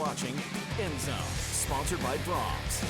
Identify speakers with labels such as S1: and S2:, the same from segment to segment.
S1: watching End Zone, sponsored by Brahms.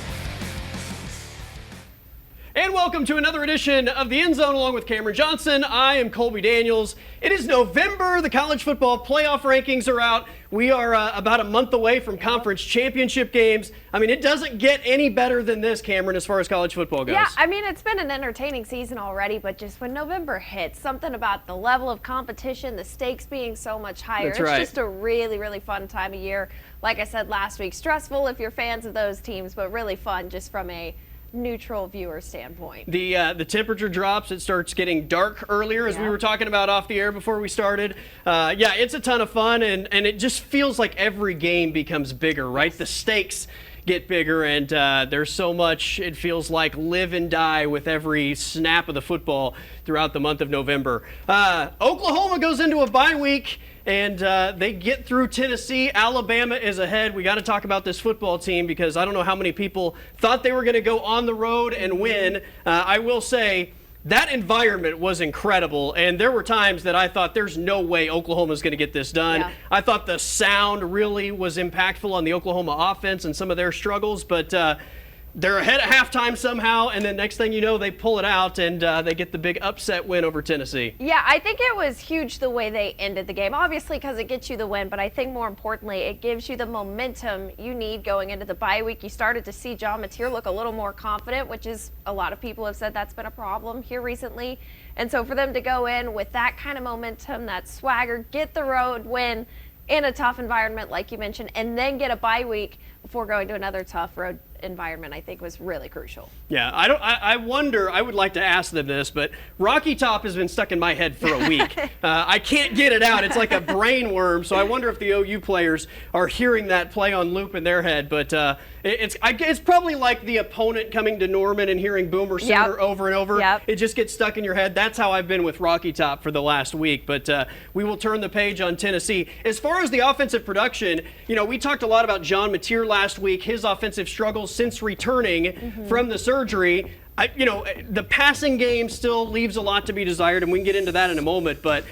S2: And welcome to another edition of the End Zone along with Camryn Johnson. I am Colby Daniels. It is November. The college football playoff rankings are out. We are about a month away from conference championship games. I mean, it doesn't get any better than this, Camryn, as far as college football goes.
S3: Yeah, I mean, it's been an entertaining season already, but just when November hits, something about the level of competition, the stakes being so much higher.
S2: That's right.
S3: It's just a really, really fun time of year. Like I said last week, stressful if you're fans of those teams, but really fun just from a neutral viewer standpoint.
S2: The temperature drops. It starts getting dark earlier, as we were talking about off the air before we started. Yeah, it's a ton of fun, and it just feels like every game becomes bigger, right? The stakes get bigger, and there's so much, it feels like, live and die with every snap of the football throughout the month of November. Oklahoma goes into a bye week, and they get through Tennessee. Alabama is ahead. We got to talk about this football team because I don't know how many people thought they were going to go on the road and win. I will say that environment was incredible, and there were times that I thought there's no way Oklahoma's going to get this done.
S3: Yeah.
S2: I thought the sound really was impactful on the Oklahoma offense and some of their struggles, but they're ahead at halftime somehow, and then next thing you know, they pull it out, and they get the big upset win over Tennessee.
S3: Yeah, I think it was huge the way they ended the game, obviously because it gets you the win, but I think more importantly, it gives you the momentum you need going into the bye week. You started to see John Mateer look a little more confident, which is a lot of people have said that's been a problem here recently. And so for them to go in with that kind of momentum, that swagger, get the road win in a tough environment like you mentioned, and then get a bye week before going to another tough road environment, I think was really crucial.
S2: Yeah, I wonder, I would like to ask them this, but Rocky Top has been stuck in my head for a week. I can't get it out. It's like a brain worm, so I wonder if the OU players are hearing that play on loop in their head. But it's probably like the opponent coming to Norman and hearing Boomer Sooner over and over.
S3: Yep.
S2: It just gets stuck in your head. That's how I've been with Rocky Top for the last week. But we will turn the page on Tennessee. As far as the offensive production, you know, we talked a lot about John Mateer last week, his offensive struggles since returning from the surgery. The passing game still leaves a lot to be desired, and we can get into that in a moment. But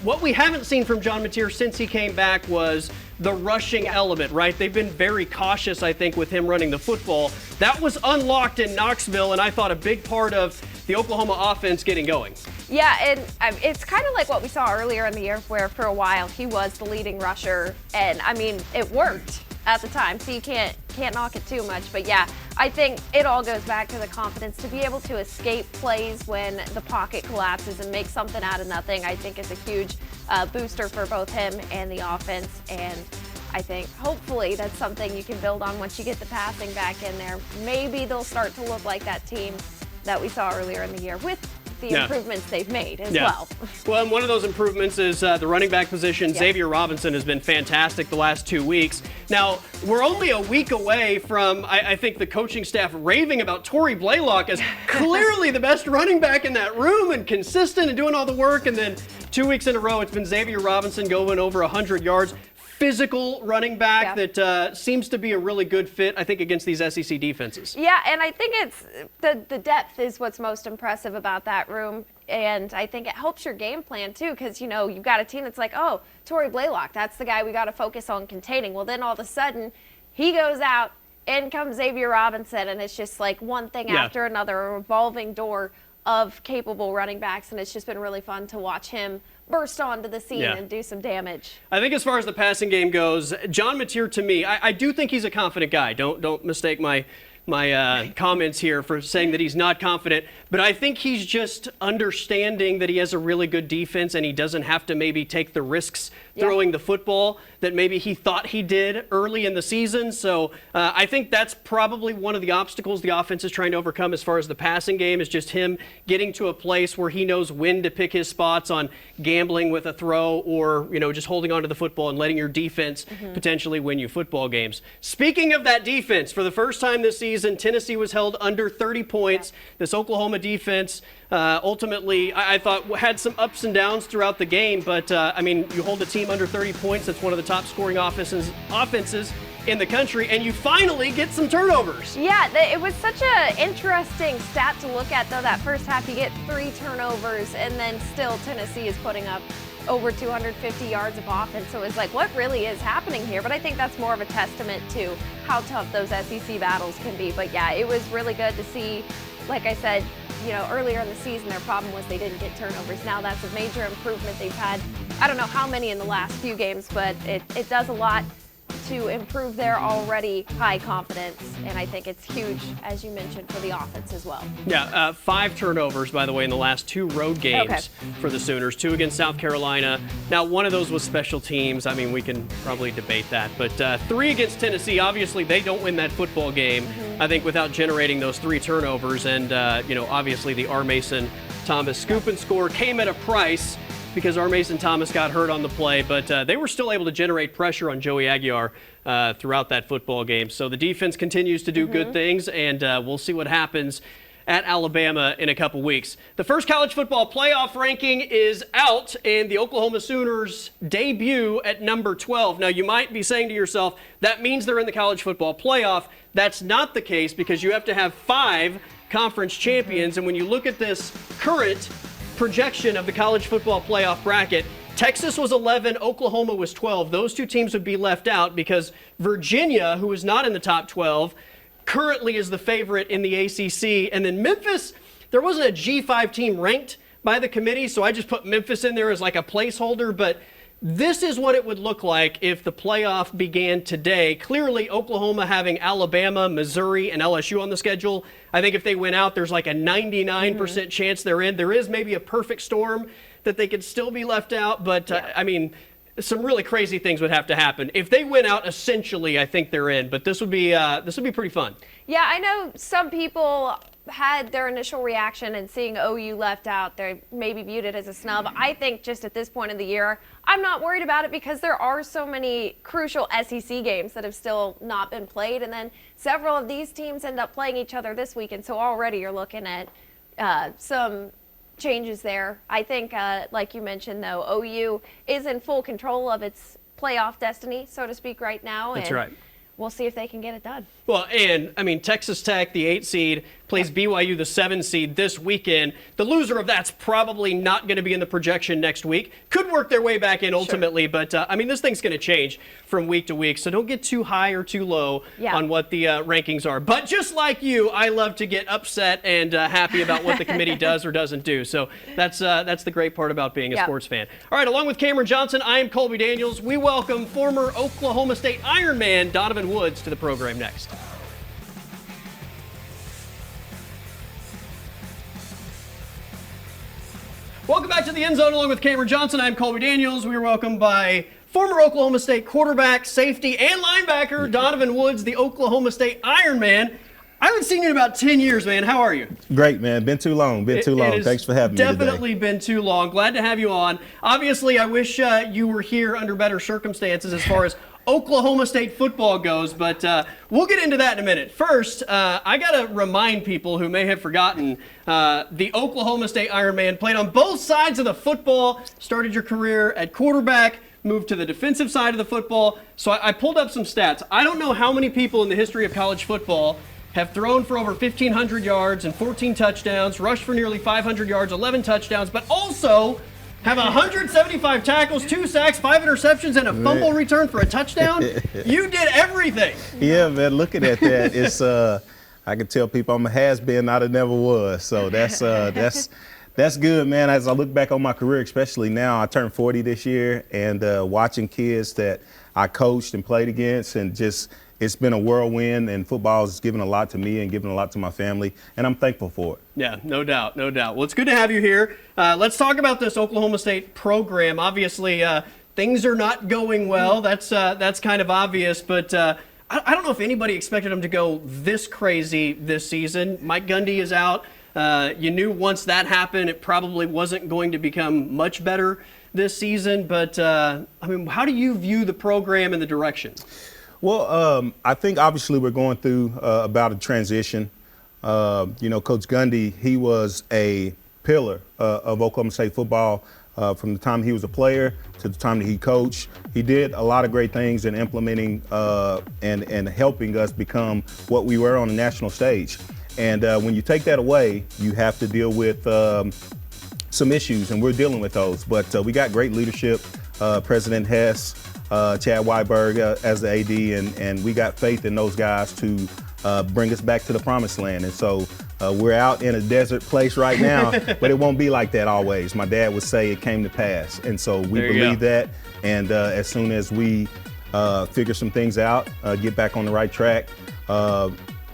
S2: what we haven't seen from John Mateer since he came back was the rushing element, right? They've been very cautious, I think, with him running the football. That was unlocked in Knoxville, and I thought a big part of the Oklahoma offense getting going.
S3: Yeah, and it's kind of like what we saw earlier in the year where for a while he was the leading rusher, and I mean, it worked at the time, so you can't knock it too much. But yeah, I think it all goes back to the confidence to be able to escape plays when the pocket collapses and make something out of nothing. I think is a huge booster for both him and the offense, and I think hopefully that's something you can build on once you get the passing back in there. Maybe they'll start to look like that team that we saw earlier in the year with the improvements they've made as well.
S2: Well, and one of those improvements is the running back position. Xavier Robinson has been fantastic the last 2 weeks. Now, we're only a week away from, I think, the coaching staff raving about Torrey Blaylock as clearly the best running back in that room and consistent and doing all the work. And then 2 weeks in a row, it's been Xavier Robinson going over 100 yards. Physical running back that seems to be a really good fit, I think, against these SEC defenses.
S3: Yeah, and I think it's the depth is what's most impressive about that room, and I think it helps your game plan too, because you know you've got a team that's like, oh, Torrey Blaylock, that's the guy we got to focus on containing. Well, then all of a sudden he goes out, in comes Xavier Robinson, and it's just like one thing after another, a revolving door of capable running backs, and it's just been really fun to watch him burst onto the scene and do some damage.
S2: I think as far as the passing game goes, John Mateer, to me, I do think he's a confident guy. Don't mistake my comments here for saying that he's not confident, but I think he's just understanding that he has a really good defense and he doesn't have to maybe take the risks throwing the football that maybe he thought he did early in the season. So I think that's probably one of the obstacles the offense is trying to overcome as far as the passing game, is just him getting to a place where he knows when to pick his spots on gambling with a throw or, you know, just holding onto the football and letting your defense potentially win you football games. Speaking of that defense, for the first time this season, Tennessee was held under 30 points. This Oklahoma defense ultimately, I thought, had some ups and downs throughout the game, but I mean, you hold a team under 30 points, that's one of the top scoring offenses in the country, and you finally get some turnovers.
S3: Yeah, it was such an interesting stat to look at, though, that first half. You get 3 turnovers, and then still Tennessee is putting up over 250 yards of offense. So it's like, what really is happening here? But I think that's more of a testament to how tough those SEC battles can be. But yeah, it was really good to see. Like I said, earlier in the season, their problem was they didn't get turnovers. Now that's a major improvement. They've had, I don't know how many in the last few games, but it does a lot to improve their already high confidence, and I think it's huge, as you mentioned, for the offense as well.
S2: Yeah, 5 turnovers, by the way, in the last 2 road games for the Sooners, 2 against South Carolina. Now, one of those was special teams. I mean, we can probably debate that, but 3 against Tennessee. Obviously, they don't win that football game, I think, without generating those 3 turnovers, and, obviously the R. Mason Thomas scoop and score came at a price, because R. Mason Thomas got hurt on the play, but they were still able to generate pressure on Joey Aguiar throughout that football game. So the defense continues to do good things, and we'll see what happens at Alabama in a couple weeks. The first college football playoff ranking is out, and the Oklahoma Sooners debut at number 12. Now, you might be saying to yourself, that means they're in the college football playoff. That's not the case, because you have to have 5 conference champions, and when you look at this current projection of the college football playoff bracket, Texas was 11, Oklahoma was 12. Those 2 teams would be left out because Virginia, who is not in the top 12, currently is the favorite in the ACC. And then Memphis, there wasn't a G5 team ranked by the committee, so I just put Memphis in there as like a placeholder, but this is what it would look like if the playoff began today. Clearly, Oklahoma having Alabama, Missouri, and LSU on the schedule. I think if they win out, there's like a 99% chance they're in. There is maybe a perfect storm that they could still be left out, but I mean, some really crazy things would have to happen. If they win out, essentially, I think they're in. But this would be pretty fun.
S3: Yeah, I know some people had their initial reaction and seeing OU left out, they maybe viewed it as a snub. I think just at this point in the year, I'm not worried about it because there are so many crucial SEC games that have still not been played, and then several of these teams end up playing each other this week, and so already you're looking at some changes there. I think, like you mentioned, though, OU is in full control of its playoff destiny, so to speak, right now.
S2: That's right.
S3: We'll see if they can get it done.
S2: Well, and, I mean, Texas Tech, the 8 seed, plays BYU, the 7 seed, this weekend. The loser of that's probably not going to be in the projection next week. Could work their way back in ultimately, but, I mean, this thing's going to change from week to week, so don't get too high or too low on what the rankings are. But just like you, I love to get upset and happy about what the committee does or doesn't do. So that's the great part about being a sports fan. All right, along with Camryn Johnson, I am Colby Daniels. We welcome former Oklahoma State Ironman Donovan Woods to the program next. Welcome back to the End Zone along with Camryn Johnson. I'm Colby Daniels. We are welcomed by former Oklahoma State quarterback, safety, and linebacker Donovan Woods, the Oklahoma State Ironman. I haven't seen you in about 10 years, man. How are you?
S4: Great, man. Been too long. Thanks for having me today.
S2: Definitely been too long. Glad to have you on. Obviously, I wish you were here under better circumstances as far as Oklahoma State football goes, but we'll get into that in a minute. First, I got to remind people who may have forgotten, the Oklahoma State Ironman played on both sides of the football, started your career at quarterback, moved to the defensive side of the football. So I pulled up some stats. I don't know how many people in the history of college football have thrown for over 1,500 yards and 14 touchdowns, rushed for nearly 500 yards, 11 touchdowns, but also have 175 tackles, 2 sacks, 5 interceptions, and a fumble return for a touchdown. You did everything.
S4: Yeah, man, looking at that, it's I can tell people I'm a has-been, not a never was. So that's good, man. As I look back on my career, especially now, I turned 40 this year, and watching kids that I coached and played against, and just it's been a whirlwind, and football has given a lot to me and given a lot to my family, and I'm thankful for it.
S2: Yeah, no doubt, no doubt. Well, it's good to have you here. Let's talk about this Oklahoma State program. Obviously, things are not going well. That's kind of obvious, but I don't know if anybody expected them to go this crazy this season. Mike Gundy is out. You knew once that happened, it probably wasn't going to become much better this season, but I mean, how do you view the program and the direction?
S4: Well, I think obviously we're going through about a transition. Coach Gundy, he was a pillar of Oklahoma State football from the time he was a player to the time that he coached. He did a lot of great things in implementing and helping us become what we were on the national stage. And when you take that away, you have to deal with some issues, and we're dealing with those. But we got great leadership, President Hess, Chad Weiberg as the AD, and we got faith in those guys to bring us back to the promised land. And so we're out in a desert place right now, but it won't be like that always. My dad would say it came to pass. And so we believe that. And as soon as we figure some things out, get back on the right track,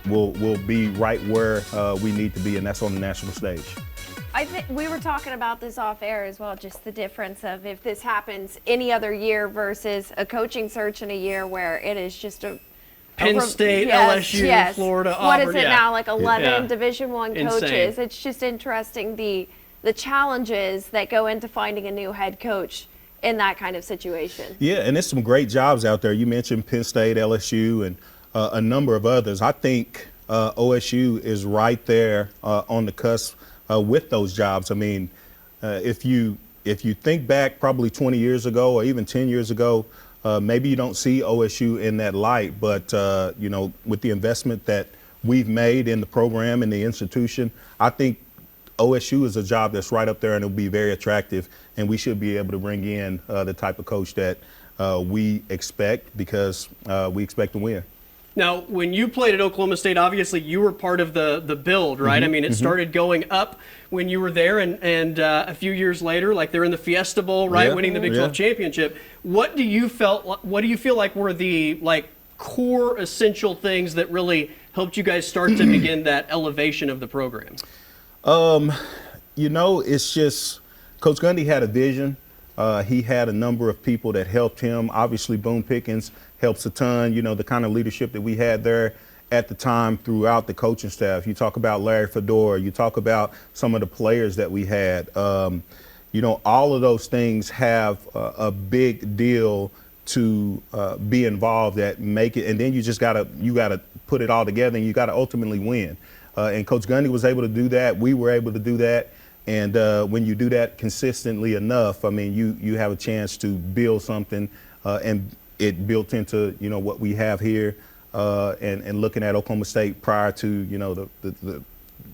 S4: we'll be right where we need to be, and that's on the national stage.
S3: I think we were talking about this off air as well, just the difference of if this happens any other year versus a coaching search in a year where it is just a
S2: Penn State, LSU, Florida,
S3: What
S2: Auburn.
S3: is it now, like 11
S2: Yeah.
S3: Division I coaches?
S2: Insane.
S3: It's just interesting the challenges that go into finding a new head coach in that kind of situation.
S4: Yeah, and there's some great jobs out there. You mentioned Penn State, LSU, and a number of others. I think OSU is right there on the cusp with those jobs. I mean, if you think back probably 20 years ago or even 10 years ago, maybe you don't see OSU in that light, but you know, with the investment that we've made in the program and the institution, I think OSU is a job that's right up there, and it'll be very attractive, and we should be able to bring in the type of coach that we expect, because we expect to win.
S2: Now, when you played at Oklahoma State, obviously you were part of the build, right? I mean, it started going up when you were there, and a few years later, like they're in the Fiesta Bowl, right, winning the Big 12 championship. What do you feel like were the core essential things that really helped you guys start to begin that elevation of the program?
S4: You know, it's just Coach Gundy had a vision. He had a number of people that helped him. Obviously, Boone Pickens helps a ton. You know, the kind of leadership that we had there at the time throughout the coaching staff. You talk about Larry Fedora. You talk about some of the players that we had. You know, all of those things have a big deal to be involved that make it. And then you gotta put it all together, and you gotta ultimately win. And Coach Gundy was able to do that. We were able to do that. And when you do that consistently enough, I mean, you have a chance to build something, and it built into, you know, what we have here, and looking at Oklahoma State prior to, you know, the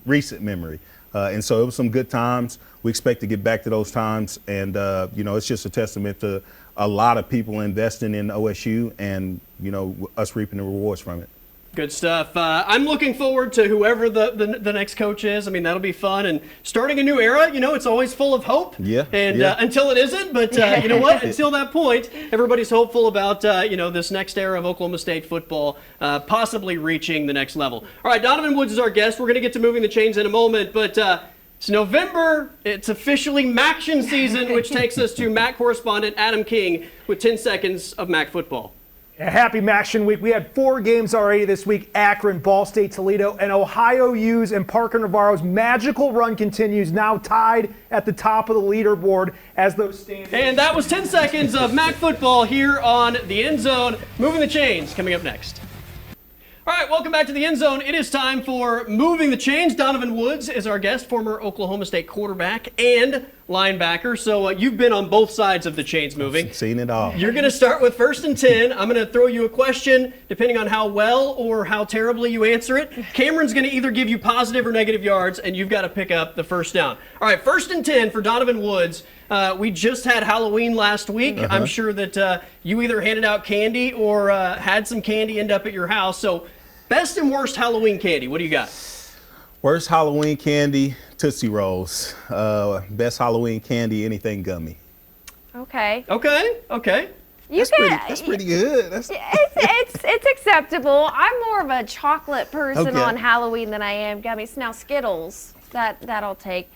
S4: recent memory. And so it was some good times. We expect to get back to those times. And, you know, it's just a testament to a lot of people investing in OSU and, you know, us reaping the rewards from it.
S2: Good stuff. I'm looking forward to whoever the next coach is. I mean, that'll be fun. And starting a new era, you know, it's always full of hope.
S4: Yeah.
S2: And until it isn't. But you know what? Until that point, everybody's hopeful about, you know, this next era of Oklahoma State football possibly reaching the next level. All right, Donovan Woods is our guest. We're going to get to moving the chains in a moment. But it's November. It's officially MACtion season, which takes us to MAC correspondent Adam King with 10 seconds of MAC football.
S5: Happy MACtion week. We had 4 games already this week. Akron, Ball State, Toledo, and Ohio U's and Parker Navarro's magical run continues, now tied at the top of the leaderboard as those standings.
S2: And that was 10 seconds of MAC football here on The End Zone. Moving the chains coming up next. All right, welcome back to The End Zone. It is time for Moving the Chains. Donovan Woods is our guest, former Oklahoma State quarterback and linebacker. So you've been on both sides of the chains moving.
S4: I've seen it all.
S2: You're going to start with 1st and 10. I'm going to throw you a question. Depending on how well or how terribly you answer it, Camryn's going to either give you positive or negative yards, and you've got to pick up the first down. All right, 1st and 10 for Donovan Woods. We just had Halloween last week. I'm sure that you either handed out candy or had some candy end up at your house. So best and worst Halloween candy, what do you got?
S4: Worst Halloween candy, Tootsie Rolls. Best Halloween candy, anything gummy.
S3: Okay.
S2: Okay.
S4: That's pretty good.
S3: It's acceptable. I'm more of a chocolate person
S4: Okay.
S3: on Halloween than I am gummies. Now Skittles, that I'll take.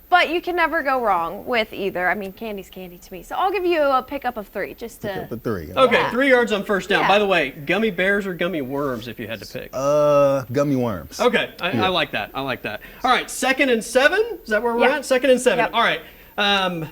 S3: But you can never go wrong with either. I mean, candy's candy to me. So I'll give you a pickup of 3, just to.
S4: The 3.
S2: Okay,
S3: Yeah.
S2: 3 yards on first down.
S3: Yeah.
S2: By the way, gummy bears or gummy worms if you had to pick?
S4: Gummy worms.
S2: Okay, I like that. All right, 2nd and 7? Is that where we're
S3: Yeah.
S2: at? 2nd and 7.
S3: Yep.
S2: All right.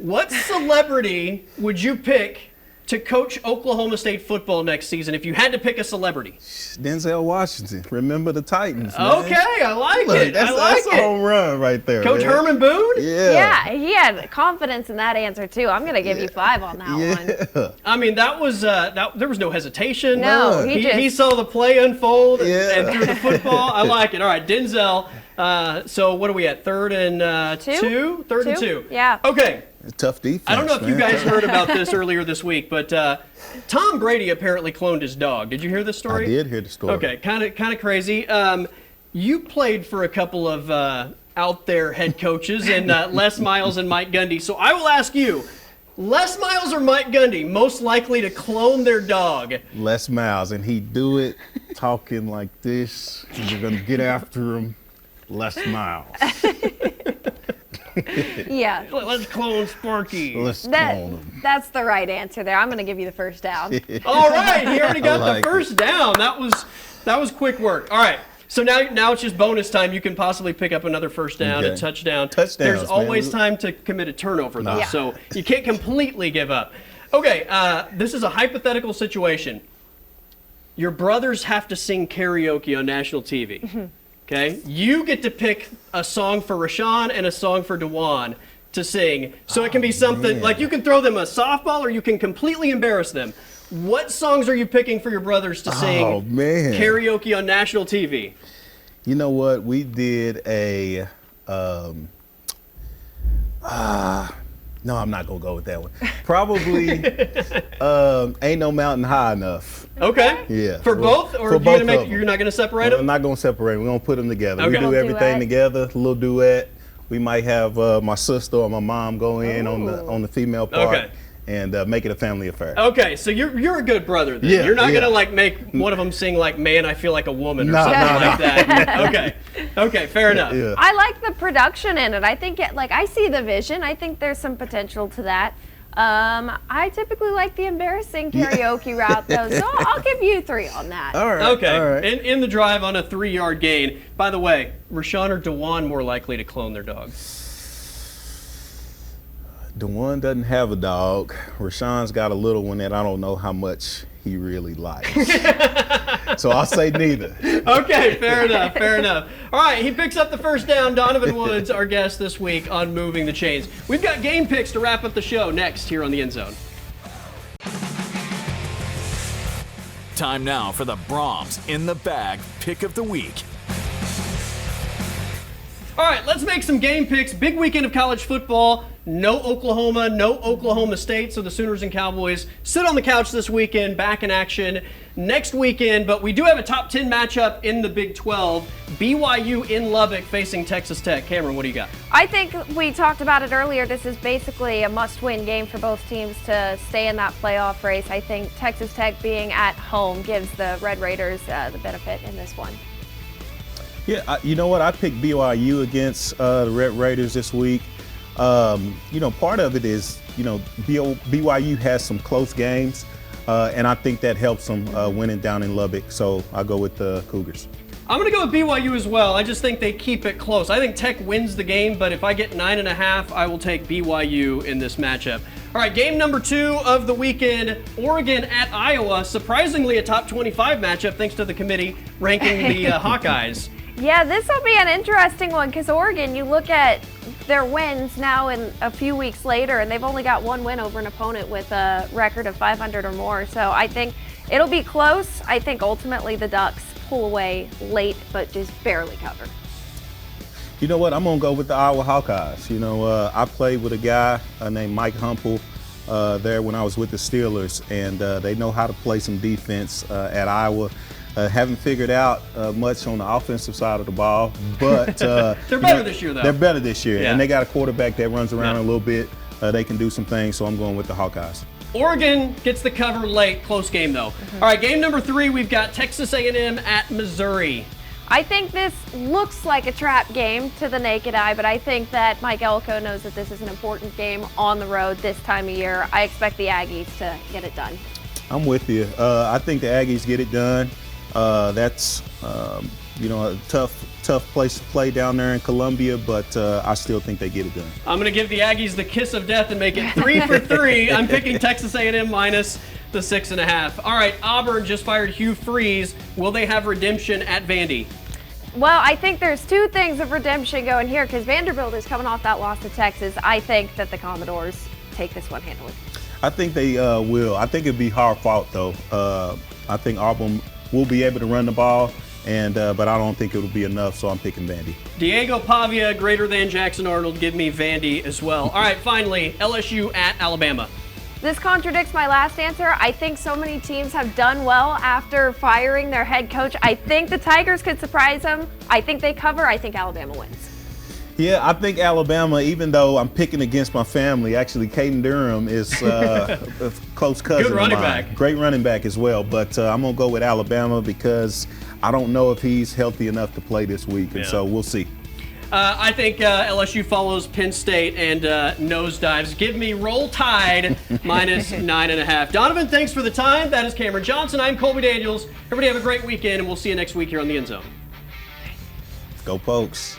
S2: What celebrity would you pick to coach Oklahoma State football next season if you had to pick a celebrity?
S4: Denzel Washington. Remember the Titans, man.
S2: Okay, I like
S4: Look,
S2: it.
S4: That's
S2: I
S4: a home run right there,
S2: Coach
S4: man.
S2: Herman Boone?
S4: Yeah.
S3: Yeah, he had confidence in that answer too. I'm gonna give you 5 on that one.
S2: I mean, that was there was no hesitation.
S3: No,
S2: he saw the play unfold
S4: Yeah.
S2: and threw the football. I like it. All right, Denzel. So what are we at? Third and two? Third and two.
S3: Yeah.
S2: Okay.
S4: Tough defense.
S2: I don't know if you
S4: man.
S2: guys heard about this earlier this week, but Tom Brady apparently cloned his dog. Did you hear this story?
S4: I did hear the story.
S2: Okay, kind of crazy. You played for a couple of out there head coaches, and Les Miles and Mike Gundy. So I will ask you, Les Miles or Mike Gundy most likely to clone their dog?
S4: Les Miles, and he do it talking like this. And you're gonna get after him, Les Miles.
S3: Yeah.
S2: Let's clone Sparky.
S4: Let's clone him.
S3: That's the right answer there. I'm gonna give you the first down.
S2: All right, he already got
S4: like
S2: the first down. That was quick work. All right. So now it's just bonus time. You can possibly pick up another first down,
S4: Okay.
S2: a touchdown.
S4: Touchdowns,
S2: There's
S4: man.
S2: always time to commit a turnover, though,
S3: Yeah.
S2: so you can't completely give up. Okay, this is a hypothetical situation. Your brothers have to sing karaoke on national TV. Okay? You get to pick a song for Rashawn and a song for DeJuan to sing. So it can be something
S4: man.
S2: like you can throw them a softball or you can completely embarrass them. What songs are you picking for your brothers to sing
S4: Oh, man.
S2: karaoke on national TV?
S4: You know what? We did a. No, I'm not gonna go with that one. Probably Ain't No Mountain High Enough.
S2: Okay.
S4: Yeah.
S2: For both, or
S4: For
S2: you
S4: both
S2: gonna make?
S4: of them.
S2: You're not gonna separate
S4: I'm
S2: them?
S4: not gonna separate. We're gonna put them together.
S2: Okay.
S4: We do
S3: Little
S4: everything
S3: duet.
S4: together. A little duet. We might have my sister or my mom go in on the female part.
S2: Okay.
S4: And make it a family affair.
S2: Okay, so you're a good brother then.
S4: Yeah,
S2: You're not
S4: yeah.
S2: gonna like make one of them sing like "Man, I Feel Like a Woman" or
S4: No,
S2: something
S4: no,
S2: like that. Okay, fair enough.
S4: Yeah.
S3: I like the production in it. I think I see the vision. I think there's some potential to that. I typically like the embarrassing karaoke route though, so I'll give you 3 on that.
S4: All right.
S2: Okay,
S4: All right.
S2: in the drive on a 3-yard gain. By the way, Rashawn or DeJuan more likely to clone their dog?
S4: DeJuan doesn't have a dog. Rashawn's got a little one that I don't know how much he really likes. So I'll say neither.
S2: Okay, fair enough. All right, he picks up the first down. Donovan Woods, our guest this week on Moving the Chains. We've got game picks to wrap up the show next here on the End Zone.
S1: Time now for the Brahms in the Bag Pick of the Week.
S2: All right, let's make some game picks. Big weekend of college football. No Oklahoma, no Oklahoma State, so the Sooners and Cowboys sit on the couch this weekend, back in action next weekend. But we do have a top 10 matchup in the Big 12. BYU in Lubbock facing Texas Tech. Camryn, what do you got?
S3: I think we talked about it earlier. This is basically a must-win game for both teams to stay in that playoff race. I think Texas Tech being at home gives the Red Raiders the benefit in this one.
S4: Yeah, you know what? I picked BYU against the Red Raiders this week. Part of it is, BYU has some close games, and I think that helps them winning down in Lubbock. So I'll go with the Cougars.
S2: I'm going to go with BYU as well. I just think they keep it close. I think Tech wins the game, but if I get 9.5, I will take BYU in this matchup. All right, game number 2 of the weekend, Oregon at Iowa. Surprisingly, a top 25 matchup thanks to the committee ranking the Hawkeyes.
S3: Yeah, this will be an interesting one because Oregon, you look at their wins now and a few weeks later, and they've only got 1 win over an opponent with a record of 500 or more. So I think it'll be close. I think ultimately the Ducks pull away late, but just barely cover.
S4: You know what? I'm going to go with the Iowa Hawkeyes. I played with a guy named Mike Humple there when I was with the Steelers, and they know how to play some defense at Iowa. Haven't figured out much on the offensive side of the ball, but
S2: They're better this year, though.
S4: They're better this year,
S2: Yeah.
S4: and they got a quarterback that runs around
S2: Yeah.
S4: a little bit. They can do some things, so I'm going with the Hawkeyes.
S2: Oregon gets the cover late. Close game, though. All right, game number 3, we've got Texas A&M at Missouri.
S3: I think this looks like a trap game to the naked eye, but I think that Mike Elko knows that this is an important game on the road this time of year. I expect the Aggies to get it done.
S4: I'm with you. I think the Aggies get it done. That's a tough place to play down there in Columbia, but I still think they get it done.
S2: I'm going to give the Aggies the kiss of death and make it 3 for 3. I'm picking Texas A&M minus the 6.5. All right, Auburn just fired Hugh Freeze. Will they have redemption at Vandy?
S3: Well, I think there's two things of redemption going here because Vanderbilt is coming off that loss to Texas. I think that the Commodores take this one handily.
S4: I think they will. I think it'd be hard fought, though. I think Auburn will be able to run the ball, but I don't think it'll be enough, so I'm picking Vandy.
S2: Diego Pavia greater than Jackson Arnold. Give me Vandy as well. All right, finally, LSU at Alabama.
S3: This contradicts my last answer. I think so many teams have done well after firing their head coach. I think the Tigers could surprise them. I think they cover. I think Alabama wins.
S4: Yeah, I think Alabama, even though I'm picking against my family, actually Caden Durham is a close cousin
S2: Good running
S4: of mine.
S2: back.
S4: Great running back as well. But I'm going to go with Alabama because I don't know if he's healthy enough to play this week, and so we'll see.
S2: I think LSU follows Penn State and nosedives. Give me Roll Tide minus 9.5. Donovan, thanks for the time. That is Camryn Johnson. I'm Colby Daniels. Everybody have a great weekend, and we'll see you next week here on The End Zone.
S4: Go Pokes.